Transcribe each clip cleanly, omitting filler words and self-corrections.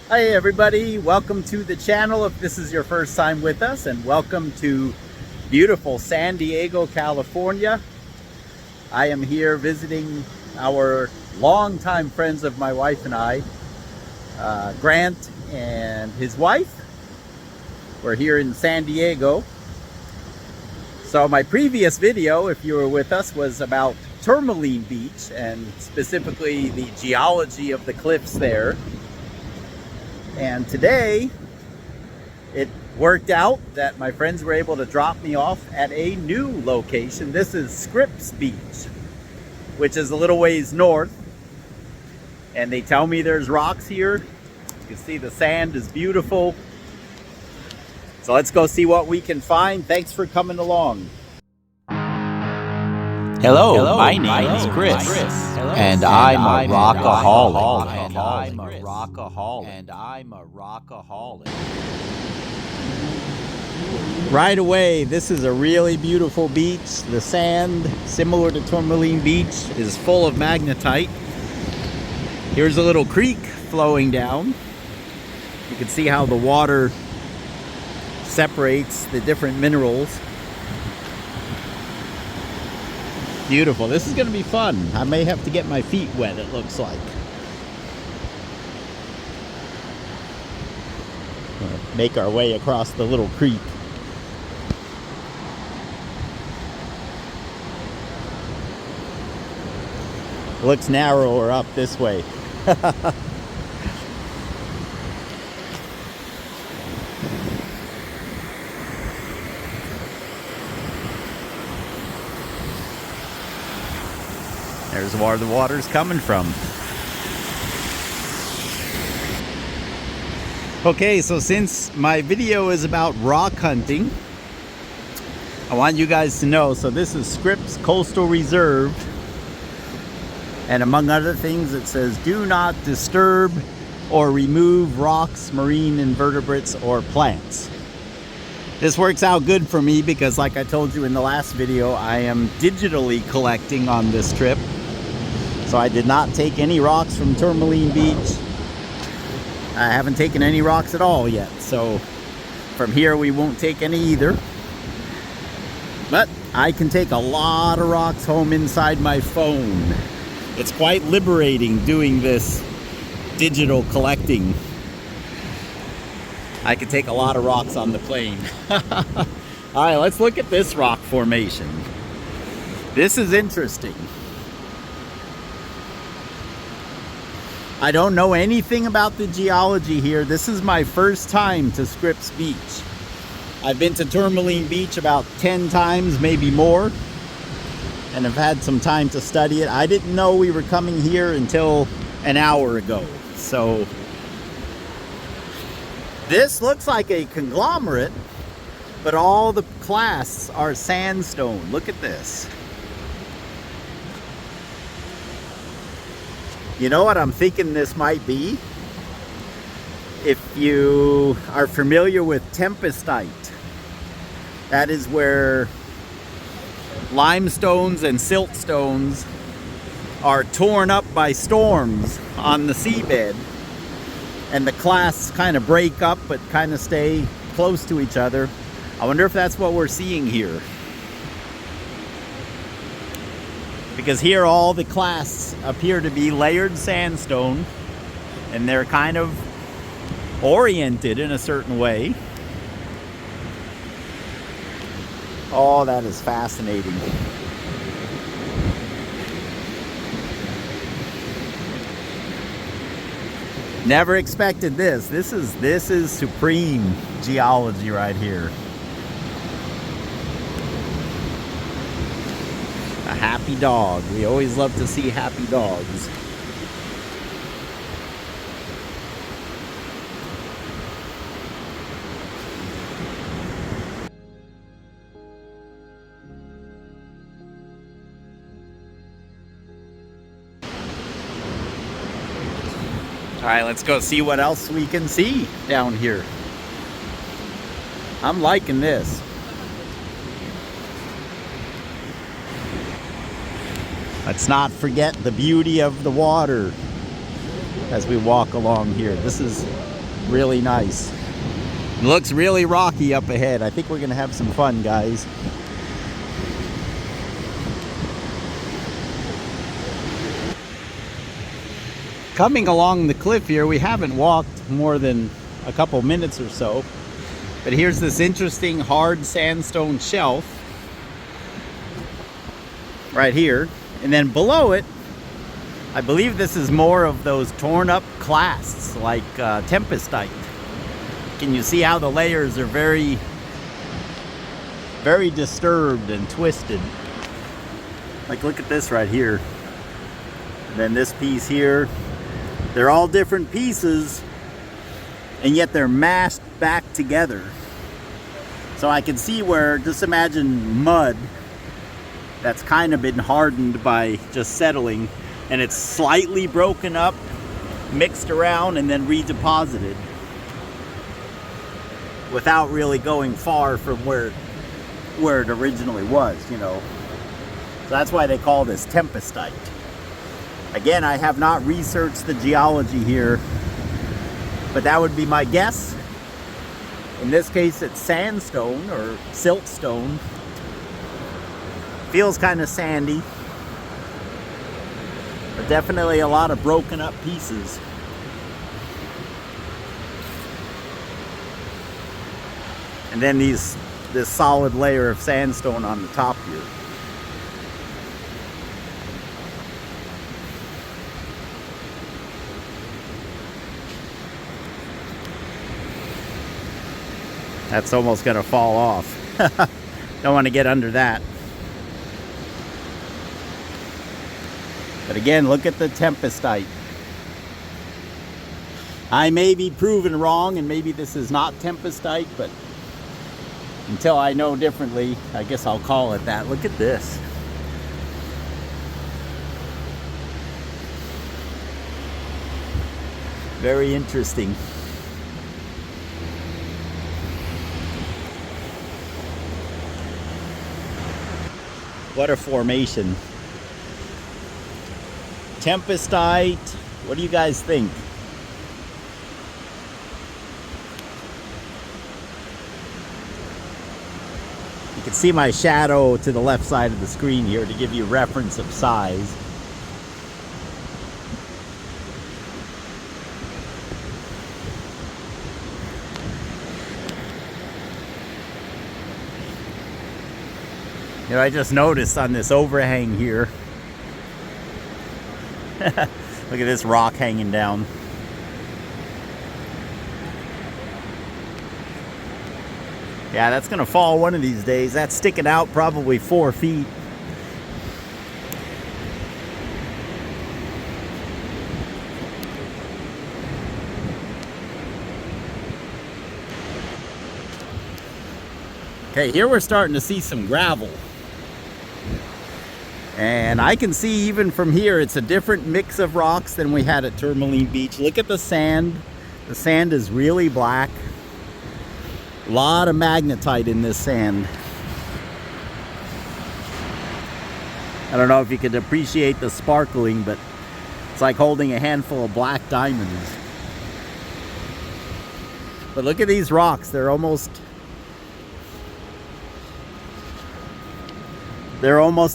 Hi everybody, welcome to the channel if this is your first time with us, and welcome to beautiful San Diego, California. I am here visiting our longtime friends of my wife and I, Grant and his wife. We're here in San Diego. So my previous video, if you were with us, was about Tourmaline Beach and specifically the geology of the cliffs there. And today, it worked out that my friends were able to drop me off at a new location. This is Scripps Beach, which is a little ways north. And they tell me there's rocks here. You can see the sand is beautiful. So let's go see what we can find. Thanks for coming along. Hello, my name is Chris, and I'm a rockaholic. Right away, this is a really beautiful beach. The sand, similar to Tourmaline Beach, is full of magnetite. Here's a little creek flowing down. You can see how the water separates the different minerals. Beautiful. This is going to be fun. I may have to get my feet wet, it looks like. We'll make our way across the little creek. It looks narrower up this way. There's where the water's coming from. Okay, so since my video is about rock hunting, I want you guys to know, so this is Scripps Coastal Reserve, and among other things it says do not disturb or remove rocks, marine invertebrates, or plants. This works out good for me because, like I told you in the last video, I am digitally collecting on this trip. So I did not take any rocks from Tourmaline Beach. I haven't taken any rocks at all yet. So from here we won't take any either. But I can take a lot of rocks home inside my phone. It's quite liberating doing this digital collecting. I can take a lot of rocks on the plane. All right, let's look at this rock formation. This is interesting. I don't know anything about the geology here. This is my first time to Scripps Beach. I've been to Tourmaline Beach about 10 times, maybe more, and I've had some time to study it. I didn't know we were coming here until an hour ago. So this looks like a conglomerate, but all the clasts are sandstone. Look at this. You know what I'm thinking this might be? If you are familiar with Tempestite, that is where limestones and siltstones are torn up by storms on the seabed, and the clasts kind of break up but kind of stay close to each other. I wonder if that's what we're seeing here. Because here all the clasts appear to be layered sandstone, and they're kind of oriented in a certain way. Oh, that is fascinating. Never expected this. This is supreme geology right here. A happy dog. We always love to see happy dogs. All right, let's go see what else we can see down here. I'm liking this. Let's not forget the beauty of the water as we walk along here. This is Really nice. It looks really rocky up ahead. I think we're gonna have some fun, guys. Coming along the cliff here, we haven't walked more than a couple minutes or so, but here's this interesting hard sandstone shelf right here, and then below it, I believe this is more of those torn up clasts like Tempestite. Can you see how the layers are very disturbed and twisted? Like, look at this right here, and then this piece here. They're all different pieces, and yet they're mashed back together. So I can see where, just imagine mud that's kind of been hardened by just settling, and it's slightly broken up, mixed around, and then redeposited without really going far from where it originally was, you know. So that's why they call this Tempestite. Again, I have not researched the geology here, but that would be my guess. In this case, it's sandstone or siltstone. Feels kind of sandy, but definitely a lot of broken up pieces. And then this solid layer of sandstone on the top here. That's almost gonna fall off. Don't want to get under that. But again, look at the Tempestite. I may be proven wrong, and maybe this is not Tempestite, but until I know differently, I guess I'll call it that. Look at this. Very interesting. What a formation. Tempestite, what do you guys think? You can see my shadow to the left side of the screen here to give you reference of size. You know, I just noticed on this overhang here. Look at this rock hanging down. Yeah, that's gonna fall one of these days. That's sticking out probably 4 feet. Okay, here we're starting to see some gravel. And I can see even from here, it's a different mix of rocks than we had at Tourmaline Beach. Look at the sand. The sand is really black. A lot of magnetite in this sand. I don't know if you could appreciate the sparkling, but it's like holding a handful of black diamonds. But look at these rocks. They're almost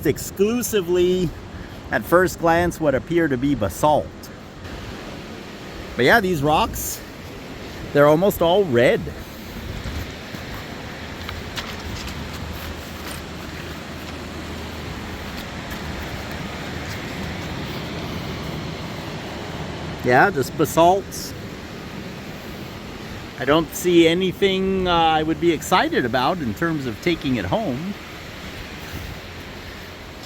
exclusively, at first glance, what appear to be basalt. But yeah, these rocks, they're almost all red. Yeah, just basalts. I don't see anything I would be excited about in terms of taking it home.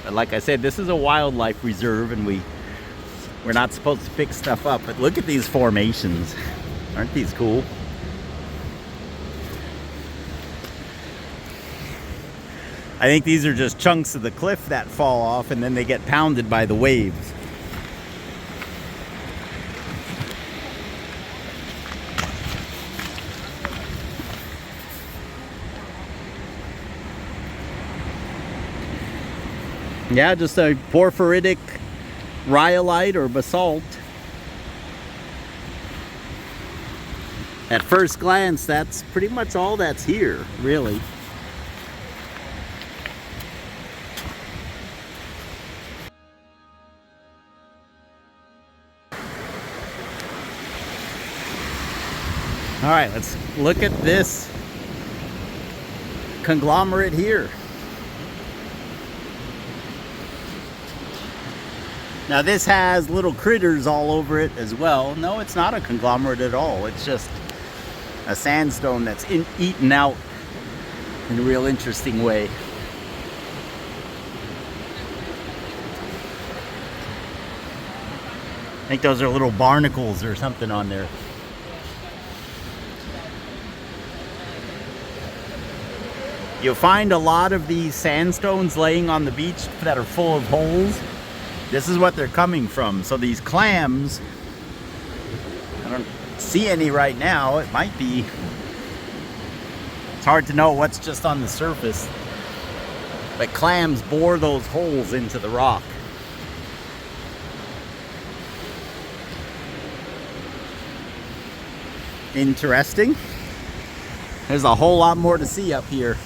But like I said, this is a wildlife reserve, and we're not supposed to pick stuff up. But look at these formations. Aren't these cool? I think these are just chunks of the cliff that fall off, and then they get pounded by the waves. Yeah, just a porphyritic rhyolite or basalt. At first glance, that's pretty much all that's here, really. All right, let's look at this conglomerate here. Now this has little critters all over it as well. No, it's not a conglomerate at all. It's just a sandstone that's eaten out in a real interesting way. I think those are little barnacles or something on there. You'll find a lot of these sandstones laying on the beach that are full of holes. This is what they're coming from. So these clams, I don't see any right now. It might be. It's hard to know what's just on the surface. But clams bore those holes into the rock. Interesting. There's a whole lot more to see up here.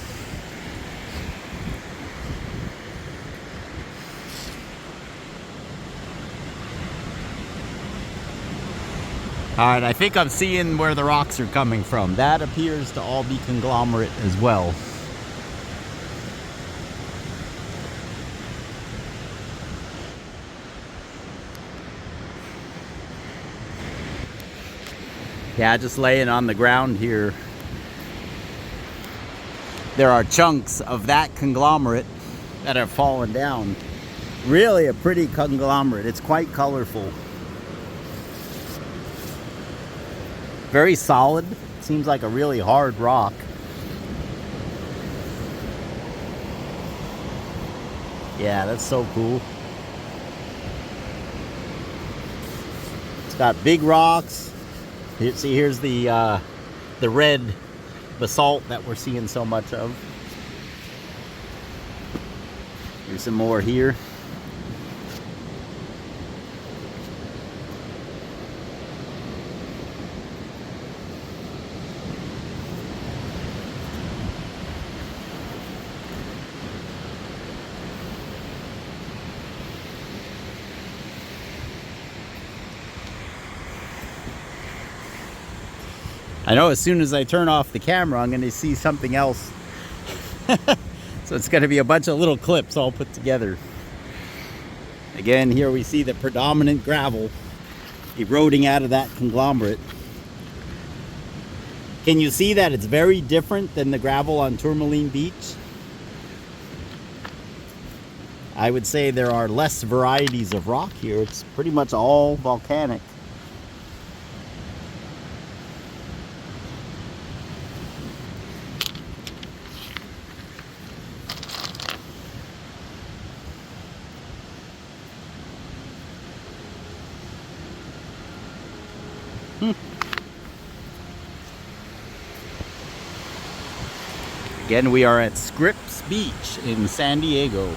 Alright, I think I'm seeing where the rocks are coming from. That appears to all be conglomerate as well. Yeah, just laying on the ground here. There are chunks of that conglomerate that have fallen down. Really a pretty conglomerate. It's quite colorful. Very solid. Seems like a really hard rock. Yeah, that's so cool. It's got big rocks. Here, see, here's the red basalt that we're seeing so much of. Here's some more here. I know as soon as I turn off the camera, I'm going to see something else. So it's going to be a bunch of little clips all put together. Again, here we see the predominant gravel eroding out of that conglomerate. Can you see that it's very different than the gravel on Tourmaline Beach? I would say there are less varieties of rock here. It's pretty much all volcanic. Again, we are at Scripps Beach in San Diego.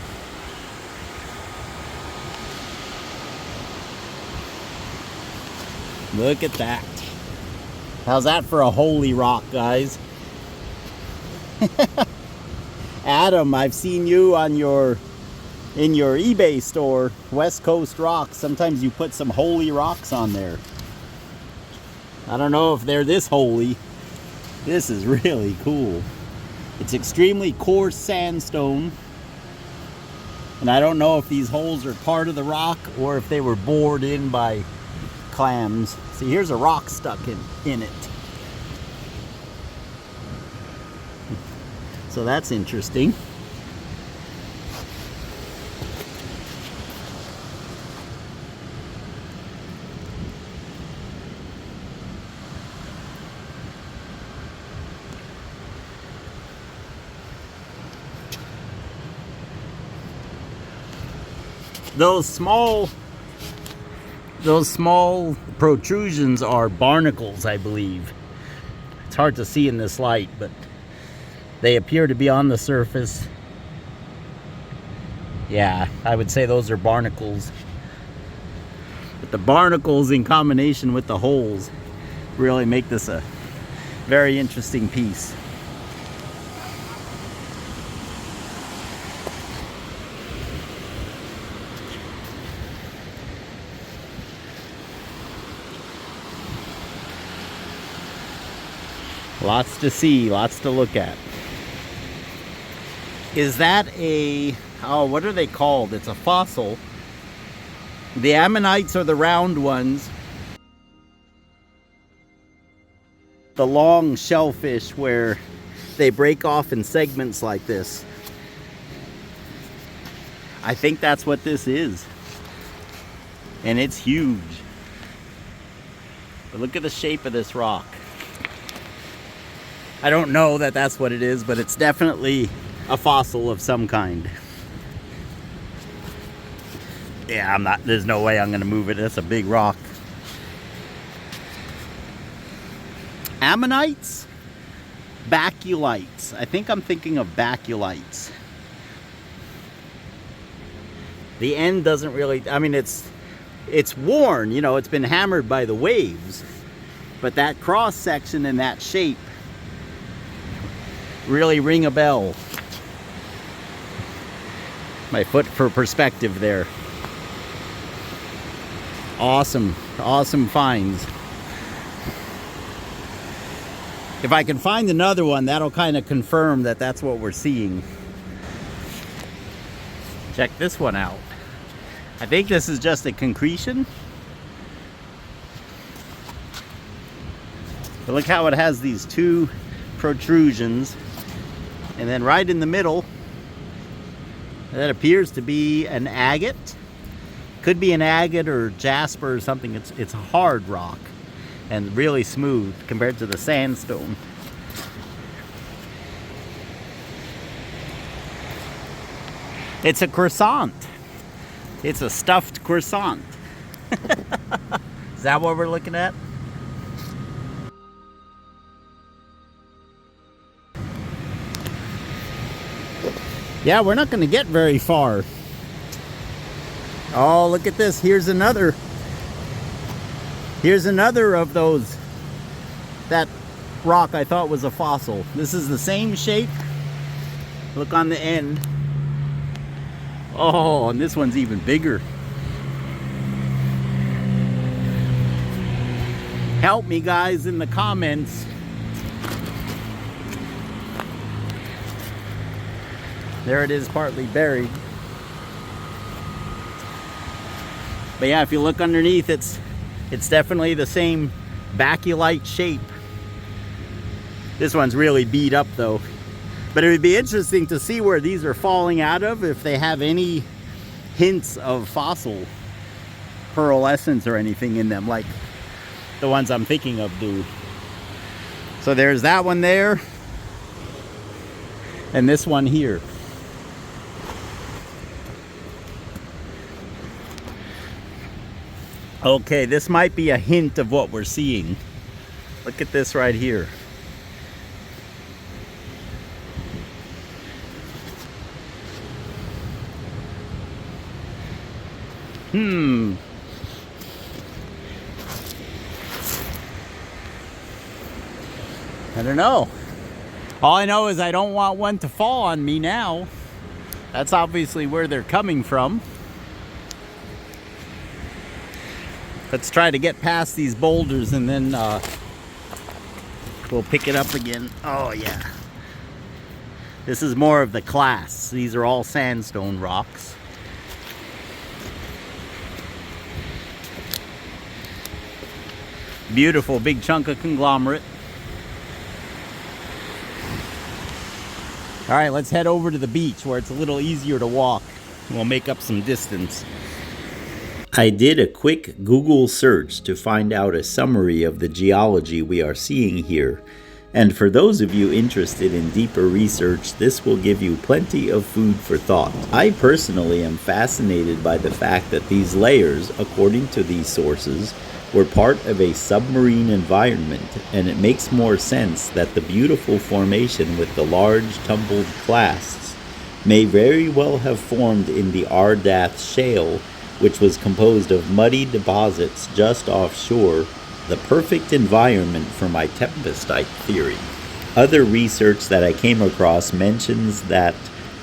Look at that. How's that for a holy rock, guys? Adam, I've seen you on in your eBay store, West Coast Rocks. Sometimes you put some holy rocks on there. I don't know if they're this holy. This is really cool. It's extremely coarse sandstone. And I don't know if these holes are part of the rock or if they were bored in by clams. See, here's a rock stuck in it. So that's interesting. Those small protrusions are barnacles, I believe. It's hard to see in this light, but they appear to be on the surface. Yeah, I would say those are barnacles. But the barnacles in combination with the holes really make this a Very interesting piece. Lots to see, lots to look at. Is that a, oh, what are they called? It's a fossil. The ammonites are the round ones. The long shellfish where they break off in segments like this. I think that's what this is. And it's huge. But look at the shape of this rock. I don't know that that's what it is, but it's definitely a fossil of some kind. Yeah, there's no way I'm gonna move it. That's a big rock. Ammonites? Baculites. I think I'm thinking of baculites. The end doesn't really, I mean, it's worn, you know, it's been hammered by the waves. But that cross section and that shape really ring a bell. My foot for perspective there. Awesome, awesome finds. If I can find another one, that'll kind of confirm that that's what we're seeing. Check this one out. I think this is just a concretion. But look how it has these two protrusions. And then right in the middle, that appears to be an agate. Could be an agate or jasper or something. It's a hard rock and really smooth compared to the sandstone. It's a croissant. It's a stuffed croissant. Is that what we're looking at? Yeah, we're not going to get very far. Oh, look at this. Here's another. Here's another of those. That rock I thought was a fossil. This is the same shape. Look on the end. Oh, and this one's even bigger. Help me, guys, in the comments. There it is, partly buried. But yeah, if you look underneath, it's definitely the same baculite shape. This one's really beat up though. But it would be interesting to see where these are falling out of, if they have any hints of fossil pearlescence or anything in them, like the ones I'm thinking of do. So there's that one there, and this one here. Okay, this might be a hint of what we're seeing. Look at this right here. I don't know. All I know is I don't want one to fall on me now. That's obviously where they're coming from. Let's try to get past these boulders and then we'll pick it up again. Oh yeah. This is more of the class. These are all sandstone rocks. Beautiful big chunk of conglomerate. All right, let's head over to the beach where it's a little easier to walk. We'll make up some distance. I did a quick Google search to find out a summary of the geology we are seeing here. And for those of you interested in deeper research, this will give you plenty of food for thought. I personally am fascinated by the fact that these layers, according to these sources, were part of a submarine environment, and it makes more sense that the beautiful formation with the large tumbled clasts may very well have formed in the Ardath Shale, which was composed of muddy deposits just offshore the perfect environment for my Tempestite theory. Other research that I came across mentions that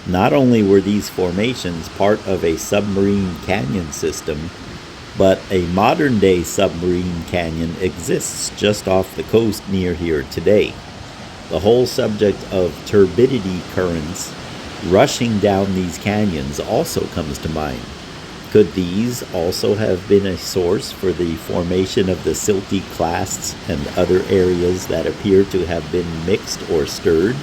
not only were these formations part of a submarine canyon system, but a modern-day submarine canyon exists just off the coast near here today. The whole subject of turbidity currents rushing down these canyons also comes to mind. Could these also have been a source for the formation of the silty clasts and other areas that appear to have been mixed or stirred?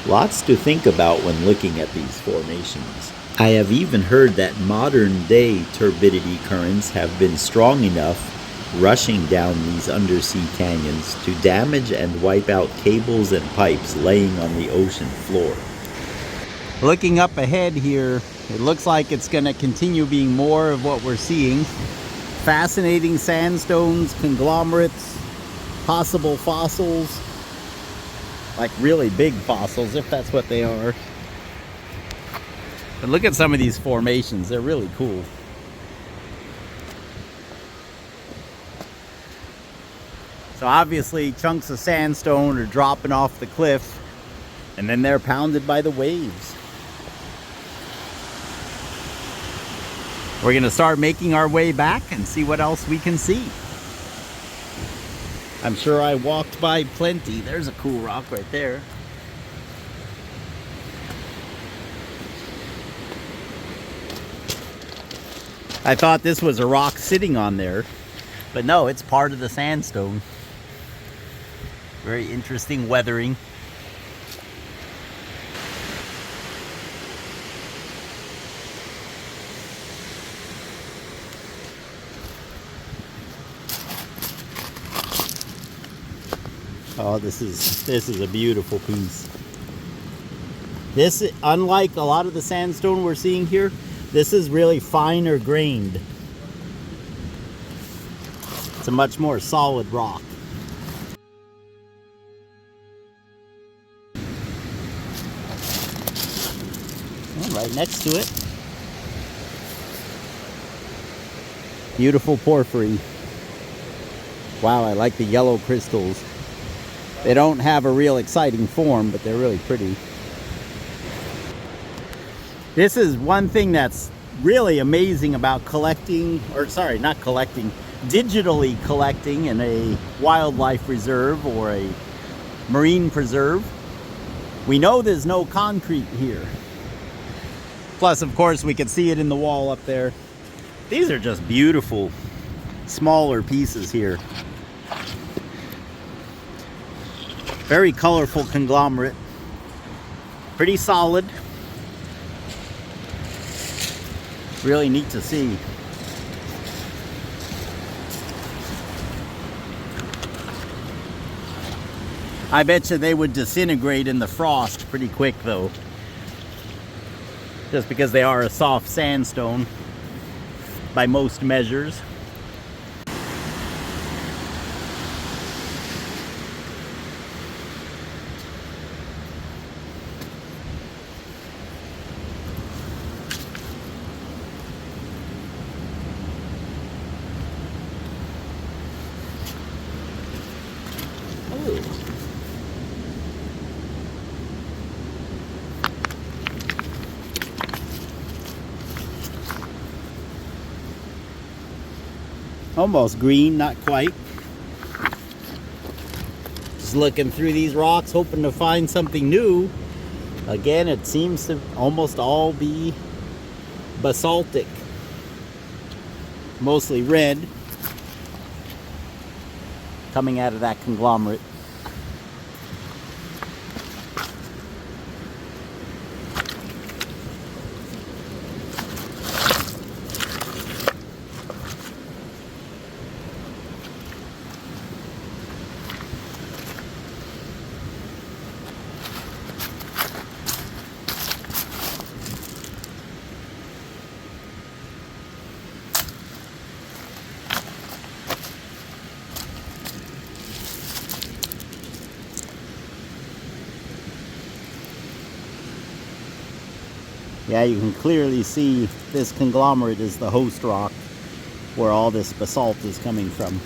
Lots to think about when looking at these formations. I have even heard that modern-day turbidity currents have been strong enough rushing down these undersea canyons to damage and wipe out cables and pipes laying on the ocean floor. Looking up ahead here, it looks like it's going to continue being more of what we're seeing. Fascinating sandstones, conglomerates, possible fossils, like really big fossils if that's what they are. But look at some of these formations, they're really cool. So obviously chunks of sandstone are dropping off the cliff and then they're pounded by the waves. We're going to start making our way back and see what else we can see. I'm sure I walked by plenty. There's a cool rock right there. I thought this was a rock sitting on there, but no, it's part of the sandstone. Very interesting weathering. Oh, this is a beautiful piece. This, unlike a lot of the sandstone we're seeing here, this is really finer grained. It's a much more solid rock. And right next to it, beautiful porphyry. Wow, I like the yellow crystals. They don't have a real exciting form, but they're really pretty. This is one thing that's really amazing about collecting, or sorry, not collecting, digitally collecting in a wildlife reserve or a marine preserve. We know there's no concrete here. Plus, of course, we can see it in the wall up there. These are just beautiful, smaller pieces here. Very colorful conglomerate. Pretty solid. Really neat to see. I bet you they would disintegrate in the frost pretty quick though. Just because they are a soft sandstone by most measures. Almost green, not quite. Just looking through these rocks, hoping to find something new. Again, it seems to almost all be basaltic. Mostly red. Coming out of that conglomerate. Yeah, you can clearly see this conglomerate is the host rock where all this basalt is coming from.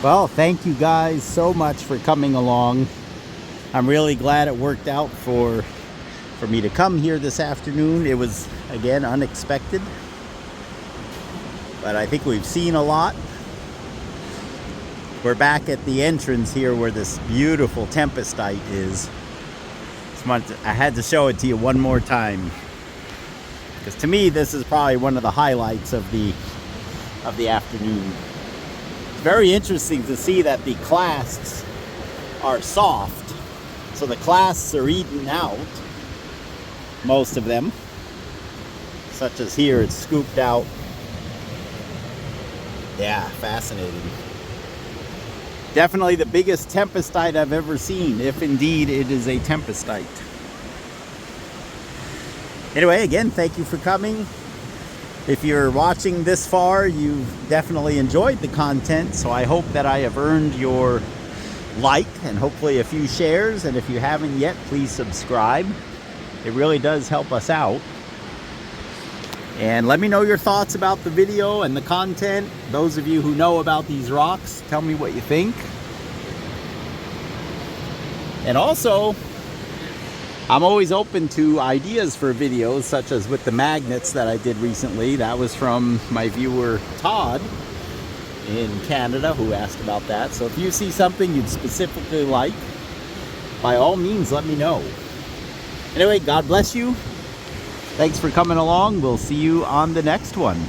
Well, thank you guys so much for coming along. I'm really glad it worked out for me to come here this afternoon. It was, again, unexpected, but I think we've seen a lot. We're back at the entrance here where this beautiful Tempestite is. I had to show it to you one more time, because to me this is probably one of the highlights of the afternoon. It's very interesting to see that the clasts are soft, so the clasts are eaten out, most of them, such as here. It's scooped out. Yeah, fascinating. Definitely the biggest Tempestite I've ever seen, if indeed it is a Tempestite. Anyway, again, thank you for coming. If you're watching this far, you've definitely enjoyed the content, so I hope that I have earned your like and hopefully a few shares. And if you haven't yet, please subscribe. It really does help us out. And let me know your thoughts about the video and the content. Those of you who know about these rocks, tell me what you think. And also, I'm always open to ideas for videos, such as with the magnets that I did recently. That was from my viewer Todd in Canada, who asked about that. So if you see something you'd specifically like, by all means, let me know. Anyway, God bless you. Thanks for coming along. We'll see you on the next one.